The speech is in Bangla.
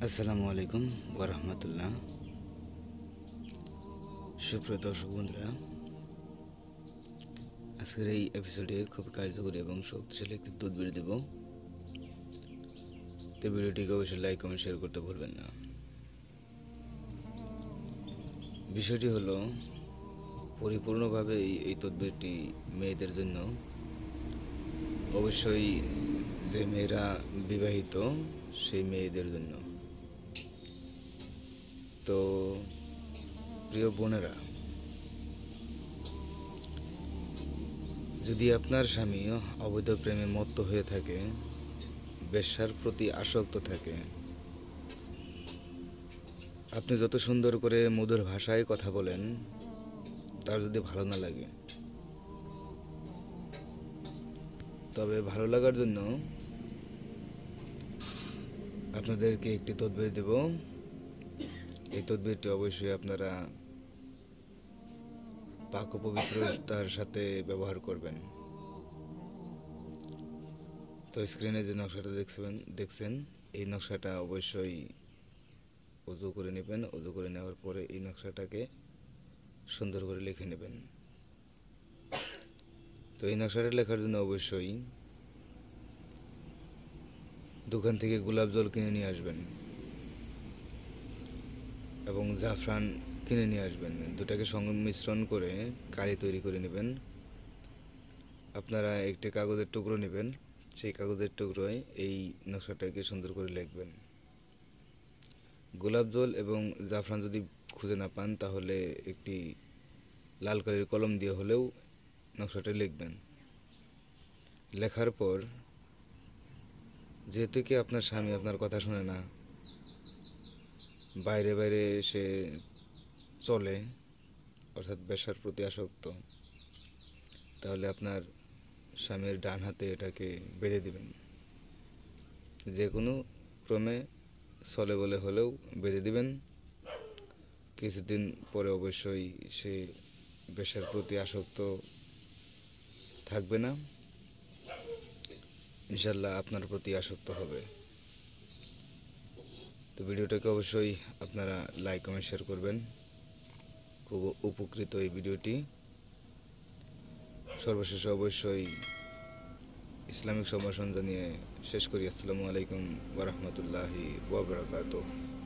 আসসালামু আলাইকুম ওরহমতুল্লাহ। সুপ্রিয় দর্শক বন্ধুরা, আজকের এই এপিসোডে খুব কার্যকরী এবং শক্তিশালী একটি তদবির দেব। তো ভিডিওটিকে অবশ্যই লাইক কমেন্ট শেয়ার করতে ভুলবেন না। বিষয়টি হলো, পরিপূর্ণভাবে এই তদবিরটি মেয়েদের জন্য, অবশ্যই যে মেয়েরা বিবাহিত সেই মেয়েদের জন্য। তো প্রিয় বোনেরা, যদি আপনার স্বামী অবৈধ প্রেমে মত্ত হয়ে থাকে, বেশ্যার প্রতি আসক্ত থাকে, আপনি যত সুন্দর করে মধুর ভাষায় কথা বলেন, তার যদি ভালো না লাগে, তবে ভালো লাগার জন্য আপনাদেরকে একটি তদবির দেব। এই তদবিরটি অবশ্যই আপনারা পাক ও পবিত্রতার সাথে ব্যবহার করবেন। তো স্ক্রিনে যে নকশাটা দেখছেন, এই নকশাটা অবশ্যই উজু করে নেবেন। উজু করে নেওয়ার পরে এই নকশাটাকে সুন্দর করে লিখে নেবেন। তো এই নকশাটা লেখার জন্য অবশ্যই দোকান থেকে গোলাপ জল কিনে নিয়ে আসবেন এবং জাফরান কিনে নিয়ে আসবেন। দুটাকে সংমিশ্রণ করে কালি তৈরি করে নেবেন। আপনারা একটি কাগজের টুকরো নেবেন, সেই কাগজের টুকরোয় এই নকশাটাকে সুন্দর করে লিখবেন। গোলাপ জল এবং জাফরান যদি খুঁজে না পান, তাহলে একটি লাল কালির কলম দিয়ে হলেও নকশাটা লিখবেন। লেখার পর, যেহেতু কি আপনার স্বামী আপনার কথা শুনে না, বাইরে বাইরে সে চলে, অর্থাৎ বেশ্যার প্রতি আসক্ত, তাহলে আপনার স্বামীর ডান হাতে এটাকে বেঁধে দিবেন। যে কোনো ক্রমে চলে বলে হলেও বেঁধে দিবেন। কিছুদিন পরে অবশ্যই সে বেশ্যার প্রতি আসক্ত থাকবে না, ইনশাল্লাহ আপনার প্রতি আসক্ত হবে। তো ভিডিওটাকে অবশ্যই আপনারা লাইক কমেন্ট শেয়ার করবেন। খুব উপকৃত এই ভিডিওটি। সর্বশেষে অবশ্যই ইসলামিক সম্ভাষণ জানিয়ে শেষ করি। আসসালামু আলাইকুম ওয়া রাহমাতুল্লাহি ওয়া বারাকাতুহু।